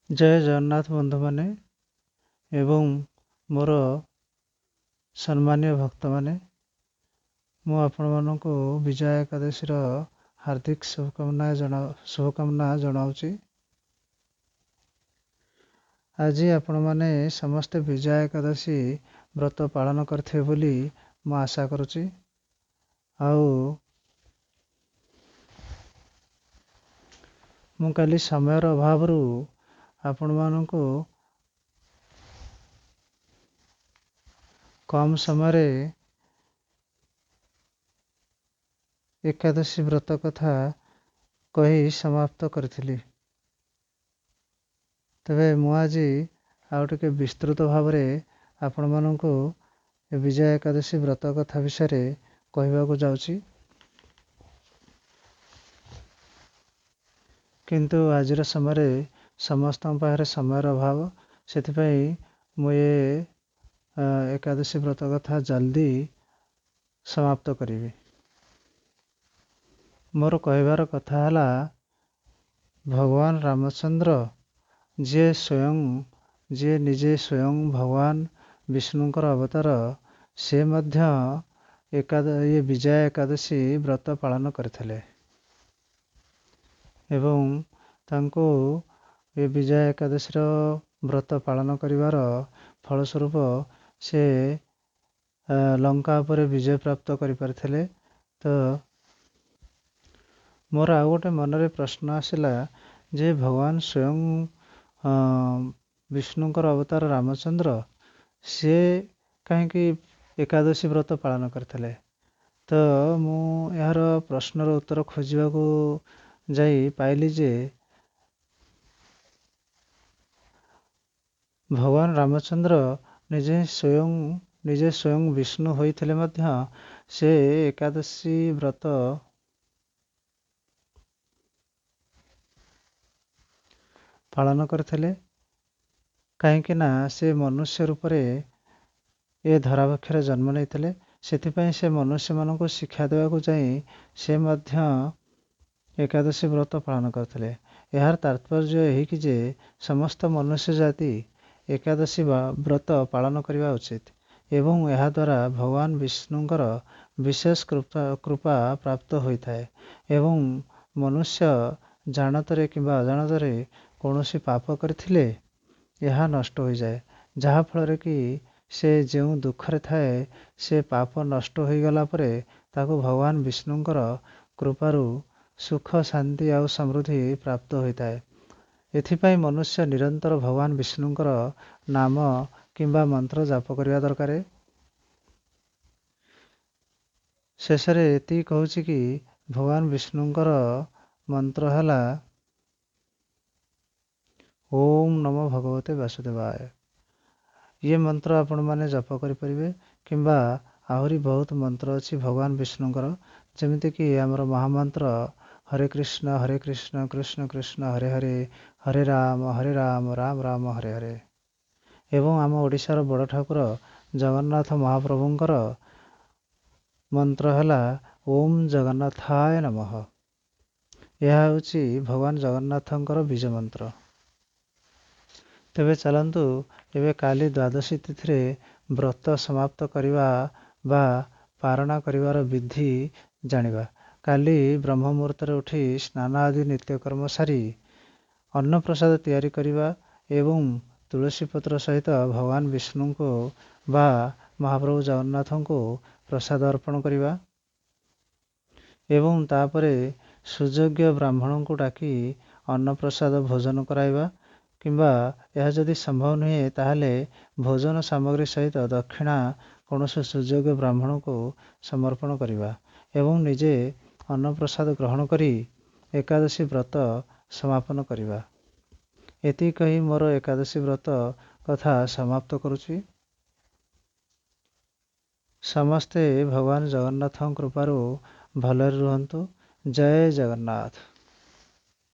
ଜୟ ଜଗନ୍ନାଥ ବନ୍ଧୁମାନେ ଏବଂ ମୋର ସମ୍ମାନୀୟ ଭକ୍ତମାନେ, ମୁଁ ଆପଣମାନଙ୍କୁ ବିଜୟା ଏକାଦଶୀର ହାର୍ଦ୍ଦିକ ଶୁଭକାମନା ଜଣାଉଛି। ଆଜି ଆପଣମାନେ ସମସ୍ତେ ବିଜୟା ଏକାଦଶୀ ବ୍ରତ ପାଳନ କରିଥିବେ ବୋଲି ମୁଁ ଆଶା କରୁଛି। ଆଉ ମୁଁ କାଲି ସମୟର ଅଭାବରୁ ଆପଣମାନଙ୍କୁ କମ୍ ସମୟରେ ଏକାଦଶୀ ବ୍ରତ କଥା କହି ସମାପ୍ତ କରିଥିଲି। ତେବେ ମୁଁ ଆଜି ଆଉ ଟିକେ ବିସ୍ତୃତ ଭାବରେ ଆପଣମାନଙ୍କୁ ବିଜୟା ଏକାଦଶୀ ବ୍ରତ କଥା ବିଷୟରେ କହିବାକୁ ଯାଉଛି। କିନ୍ତୁ ଆଜିର ସମୟରେ ସମସ୍ତଙ୍କ ପାଖରେ ସମୟର ଅଭାବ, ସେଥିପାଇଁ ମୁଁ ଏକାଦଶୀ ବ୍ରତ କଥା ଜଲ୍ଦି ସମାପ୍ତ କରିବି। ମୋର କହିବାର କଥା ହେଲା, ଭଗବାନ ରାମଚନ୍ଦ୍ର ଯିଏ ନିଜେ ସ୍ୱୟଂ ଭଗବାନ ବିଷ୍ଣୁଙ୍କର ଅବତାର, ସେ ମଧ୍ୟ ବିଜୟା ଏକାଦଶୀ ବ୍ରତ ପାଳନ କରିଥିଲେ ଏବଂ ତାଙ୍କୁ ଏ ବିଜୟା ଏକାଦଶୀର ବ୍ରତ ପାଳନ କରିବାର ଫଳସ୍ୱରୂପ ସେ ଲଙ୍କା ଉପରେ ବିଜୟ ପ୍ରାପ୍ତ କରିପାରିଥିଲେ। ତ ମୋର ଆଉ ଗୋଟେ ମନରେ ପ୍ରଶ୍ନ ଆସିଲା ଯେ ଭଗବାନ ସ୍ୱୟଂ ବିଷ୍ଣୁଙ୍କର ଅବତାର ରାମଚନ୍ଦ୍ର, ସିଏ କାହିଁକି ଏକାଦଶୀ ବ୍ରତ ପାଳନ କରିଥିଲେ? ତ ମୁଁ ଏହାର ପ୍ରଶ୍ନର ଉତ୍ତର ଖୋଜିବାକୁ ଯାଇ ପାଇଲି ଯେ ଭଗବାନ ରାମଚନ୍ଦ୍ର ନିଜେ ସ୍ୱୟଂ ବିଷ୍ଣୁ ହୋଇଥିଲେ ମଧ୍ୟ ସେ ଏକାଦଶୀ ବ୍ରତ ପାଳନ କରିଥିଲେ। କାହିଁକି ନା ସେ ମନୁଷ୍ୟ ରୂପରେ ଏ ଧରାବକ୍ଷରେ ଜନ୍ମ ନେଇଥିଲେ। ସେଥିପାଇଁ ସେ ମନୁଷ୍ୟମାନଙ୍କୁ ଶିକ୍ଷା ଦେବାକୁ ଯାଇ ସେ ମଧ୍ୟ ଏକାଦଶୀ ବ୍ରତ ପାଳନ କରିଥିଲେ। ଏହାର ତାତ୍ପର୍ଯ୍ୟ ଏହିକି ଯେ ସମସ୍ତ ମନୁଷ୍ୟ ଜାତି ଏକାଦଶୀ ବ୍ରତ ପାଳନ କରିବା ଉଚିତ ଏବଂ ଏହାଦ୍ୱାରା ଭଗବାନ ବିଷ୍ଣୁଙ୍କର ବିଶେଷ କୃପା ପ୍ରାପ୍ତ ହୋଇଥାଏ ଏବଂ ମନୁଷ୍ୟ ଜାଣତରେ କିମ୍ବା ଅଜାଣତରେ କୌଣସି ପାପ କରିଥିଲେ ଏହା ନଷ୍ଟ ହୋଇଯାଏ, ଯାହାଫଳରେ କି ସେ ଯେଉଁ ଦୁଃଖରେ ଥାଏ, ସେ ପାପ ନଷ୍ଟ ହୋଇଗଲା ପରେ ତାକୁ ଭଗବାନ ବିଷ୍ଣୁଙ୍କର କୃପାରୁ ସୁଖ, ଶାନ୍ତି ଆଉ ସମୃଦ୍ଧି ପ୍ରାପ୍ତ ହୋଇଥାଏ। ଏଥିପାଇଁ ମନୁଷ୍ୟ ନିରନ୍ତର ଭଗବାନ ବିଷ୍ଣୁଙ୍କର ନାମ କିମ୍ବା ମନ୍ତ୍ର ଜାପ କରିବା ଦରକାର। ଶେଷରେ ଏତିକି କହୁଛି କି ଭଗବାନ ବିଷ୍ଣୁଙ୍କର ମନ୍ତ୍ର ହେଲା ଓମ୍ ନମୋ ଭଗବତେ ବାସୁଦେବାୟ। ଇଏ ମନ୍ତ୍ର ଆପଣମାନେ ଜପ କରିପାରିବେ କିମ୍ବା ଆହୁରି ବହୁତ ମନ୍ତ୍ର ଅଛି ଭଗବାନ ବିଷ୍ଣୁଙ୍କର, ଯେମିତିକି ଆମର ମହାମନ୍ତ୍ର ହରେ କୃଷ୍ଣ କୃଷ୍ଣ କୃଷ୍ଣ ହରେ ହରେ, ହରେ ରାମ ରାମ ରାମ ହରେ ହରେ। ଏବଂ ଆମ ଓଡ଼ିଶାର ବଡ଼ ଠାକୁର ଜଗନ୍ନାଥ ମହାପ୍ରଭୁଙ୍କର ମନ୍ତ୍ର ହେଲା ଓମ୍ ଜଗନ୍ନାଥାୟ ନମଃ। ଏହା ହେଉଛି ଭଗବାନ ଜଗନ୍ନାଥଙ୍କର ବୀଜ ମନ୍ତ୍ର। ତେବେ ଚାଲନ୍ତୁ ଏବେ କାଲି ଦ୍ୱାଦଶୀ ତିଥିରେ ବ୍ରତ ସମାପ୍ତ କରିବା ବା ପାରଣା କରିବାର ବିଧି ଜାଣିବା। କାଲି ବ୍ରହ୍ମ ମୁହୂର୍ତ୍ତରେ ଉଠି ସ୍ନାନ ଆଦି ନିତ୍ୟକର୍ମ ସାରି ଅନ୍ନପ୍ରସାଦ ତିଆରି କରିବା ଏବଂ ତୁଳସୀ ପତ୍ର ସହିତ ଭଗବାନ ବିଷ୍ଣୁଙ୍କୁ ବା ମହାପ୍ରଭୁ ଜଗନ୍ନାଥଙ୍କୁ ପ୍ରସାଦ ଅର୍ପଣ କରିବା ଏବଂ ତାପରେ ସୁଯୋଗ୍ୟ ବ୍ରାହ୍ମଣଙ୍କୁ ଡାକି ଅନ୍ନପ୍ରସାଦ ଭୋଜନ କରାଇବା କିମ୍ବା ଏହା ଯଦି ସମ୍ଭବ ନୁହେଁ ତାହେଲେ ଭୋଜନ ସାମଗ୍ରୀ ସହିତ ଦକ୍ଷିଣା କୌଣସି ସୁଯୋଗ୍ୟ ବ୍ରାହ୍ମଣକୁ ସମର୍ପଣ କରିବା ଏବଂ ନିଜେ ଅନ୍ନପ୍ରସାଦ ଗ୍ରହଣ କରି ଏକାଦଶୀ ବ୍ରତ ସମାପନ କରିବା। ଏତିକି କହି ମୋର ଏକାଦଶୀ ବ୍ରତ କଥା ସମାପ୍ତ କରୁଛି। ସମସ୍ତେ ଭଗବାନ ଜଗନ୍ନାଥଙ୍କ କୃପାରୁ ଭଲରେ ରୁହନ୍ତୁ। ଜୟ ଜଗନ୍ନାଥ।